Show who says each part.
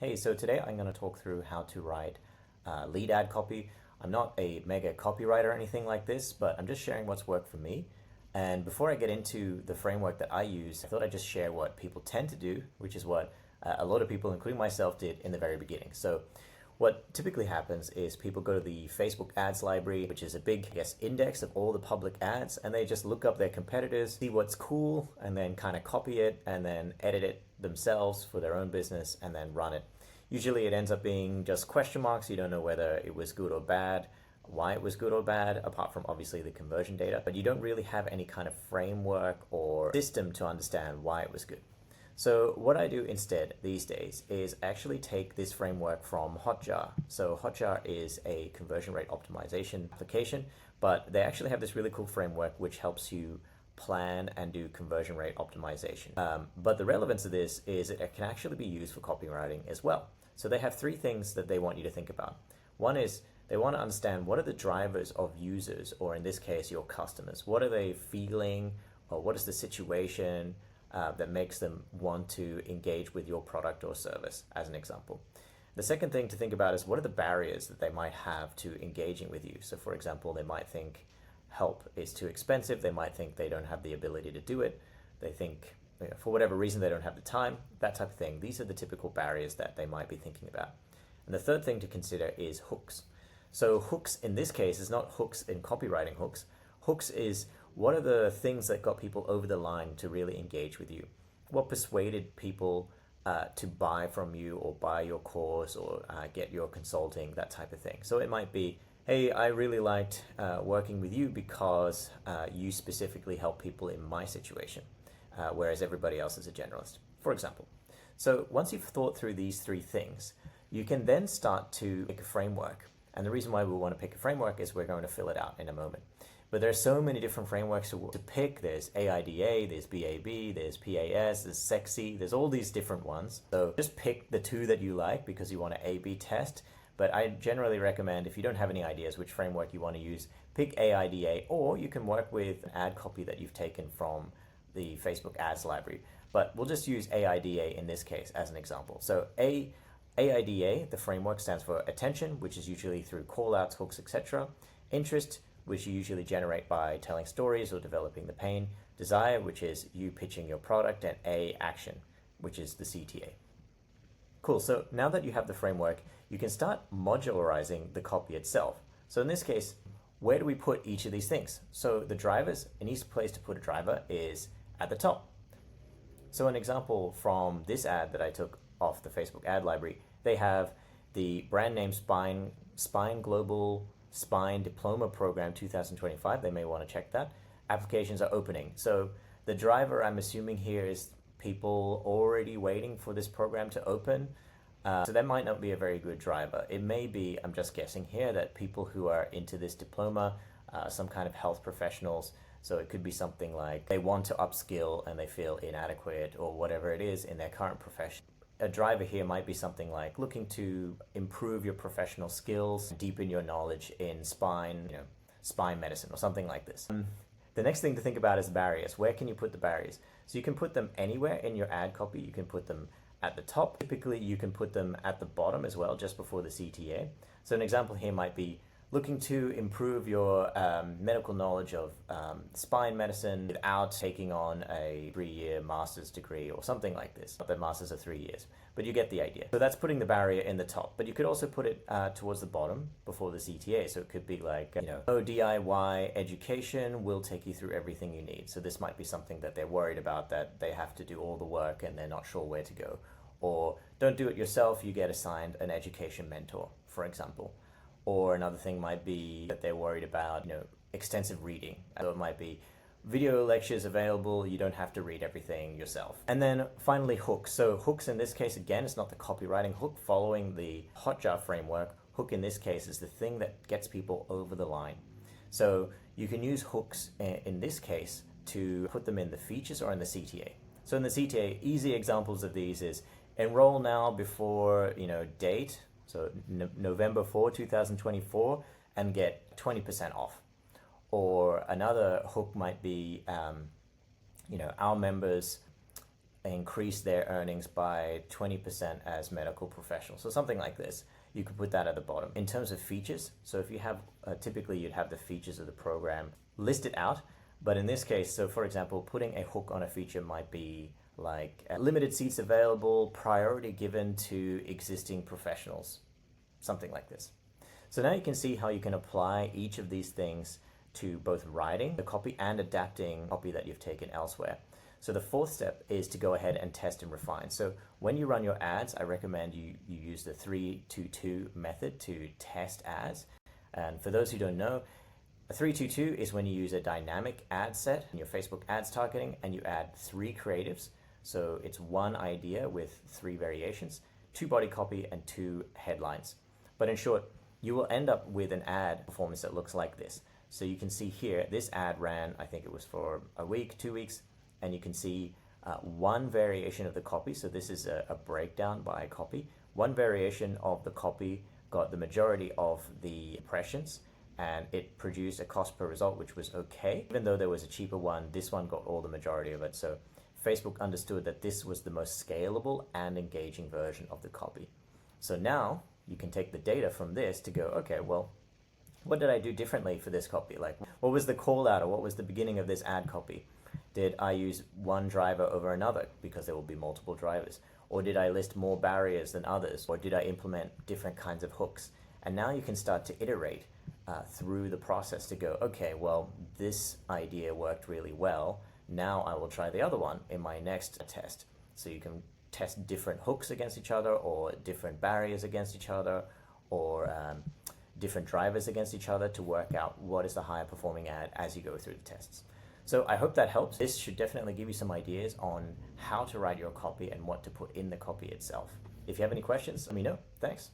Speaker 1: Hey, so today I'm going to talk through how to write lead ad copy. I'm not a mega copywriter or anything like this, but I'm just sharing what's worked for me. And before I get into the framework that I use, I thought I'd just share what people tend to do, which is what a lot of people, including myself, did in the very beginning. So what typically happens is people go to the Facebook ads library, which is a big, index of all the public ads, and they just look up their competitors, see what's cool, and then kind of copy it and then edit it themselves for their own business and then run it. Usually it ends up being just question marks. You don't know whether it was good or bad, why it was good or bad, apart from obviously the conversion data, but you don't really have any kind of framework or system to understand why it was good. So what I do instead these days is actually take this framework from Hotjar. So Hotjar is a conversion rate optimization application, but they actually have this really cool framework which helps you plan and do conversion rate optimization. But the relevance of this is it can actually be used for copywriting as well. So they have three things that they want you to think about. One is they want to understand what are the drivers of users, or in this case, your customers. What are they feeling, or what is the situation that makes them want to engage with your product or service, as an example. The second thing to think about is what are the barriers that they might have to engaging with you. So for example, they might think help is too expensive. They might think they don't have the ability to do it. They think, for whatever reason, they don't have the time, that type of thing. These are the typical barriers that they might be thinking about. And the third thing to consider is hooks. So hooks in this case is not hooks in copywriting hooks. Hooks is what are the things that got people over the line to really engage with you? What persuaded people to buy from you or buy your course or get your consulting, that type of thing. So it might be, hey, I really liked working with you because you specifically help people in my situation, whereas everybody else is a generalist, for example. So once you've thought through these three things, you can then start to pick a framework. And the reason why we want to pick a framework is we're going to fill it out in a moment. But there are so many different frameworks to pick. There's AIDA, there's BAB, there's PAS, there's Sexy, there's all these different ones. So just pick the two that you like because you want to A/B test. But I generally recommend, if you don't have any ideas which framework you want to use, pick AIDA, or you can work with an ad copy that you've taken from the Facebook ads library. But we'll just use AIDA in this case as an example. So AIDA, the framework, stands for attention, which is usually through callouts, hooks, etc. Interest, which you usually generate by telling stories or developing the pain. Desire, which is you pitching your product. And action, which is the CTA. Cool, so now that you have the framework, you can start modularizing the copy itself. So in this case, where do we put each of these things? So the drivers, an easy place to put a driver is at the top. So an example from this ad that I took off the Facebook ad library, they have the brand name Spine Global Spine Diploma Program 2025. They may want to check that. Applications are opening. So the driver, I'm assuming here, is people already waiting for this program to open. So that might not be a very good driver. It may be, I'm just guessing here, that people who are into this diploma, some kind of health professionals, so it could be something like they want to upskill and they feel inadequate or whatever it is in their current profession. A driver here might be something like looking to improve your professional skills, deepen your knowledge in spine medicine or something like this. The next thing to think about is barriers. Where can you put the barriers? So you can put them anywhere in your ad copy. You can put them at the top. Typically, you can put them at the bottom as well, just before the CTA. So an example here might be looking to improve your medical knowledge of spine medicine without taking on a 3-year master's degree or something like this. Not that masters are 3 years, but you get the idea. So that's putting the barrier in the top, but you could also put it towards the bottom before the CTA. So it could be like, DIY education will take you through everything you need. So this might be something that they're worried about, that they have to do all the work and they're not sure where to go. Or don't do it yourself, you get assigned an education mentor, for example. Or another thing might be that they're worried about, extensive reading. So it might be video lectures available, you don't have to read everything yourself. And then finally, hooks. So hooks in this case, again, it's not the copywriting hook following the Hotjar framework. Hook in this case is the thing that gets people over the line. So you can use hooks in this case to put them in the features or in the CTA. So in the CTA, easy examples of these is enroll now before, date. So November 4, 2024, and get 20% off. Or another hook might be, our members increase their earnings by 20% as medical professionals. So something like this. You could put that at the bottom. In terms of features, so if you have, typically you'd have the features of the program listed out, but in this case, so for example, putting a hook on a feature might be like limited seats available, priority given to existing professionals, something like this. So now you can see how you can apply each of these things to both writing the copy and adapting copy that you've taken elsewhere. So the fourth step is to go ahead and test and refine. So when you run your ads, I recommend you use the 3-2-2 method to test ads. And for those who don't know, a 3-2-2 is when you use a dynamic ad set in your Facebook ads targeting and you add 3 creatives. So it's one idea with 3 variations, 2 body copy and 2 headlines. But in short, you will end up with an ad performance that looks like this. So you can see here, this ad ran, I think it was for a week, 2 weeks, and you can see one variation of the copy. So this is a breakdown by copy. One variation of the copy got the majority of the impressions, and it produced a cost per result, which was okay. Even though there was a cheaper one, this one got all the majority of it. So Facebook understood that this was the most scalable and engaging version of the copy. So now you can take the data from this to go, okay, well, what did I do differently for this copy? Like, what was the call out, or what was the beginning of this ad copy? Did I use one driver over another because there will be multiple drivers? Or did I list more barriers than others? Or did I implement different kinds of hooks? And now you can start to iterate through the process to go, okay, well, this idea worked really well. Now I will try the other one in my next test. So you can test different hooks against each other, or different barriers against each other, or different drivers against each other to work out what is the higher performing ad as you go through the tests. So I hope that helps. This should definitely give you some ideas on how to write your copy and what to put in the copy itself. If you have any questions, let me know. Thanks.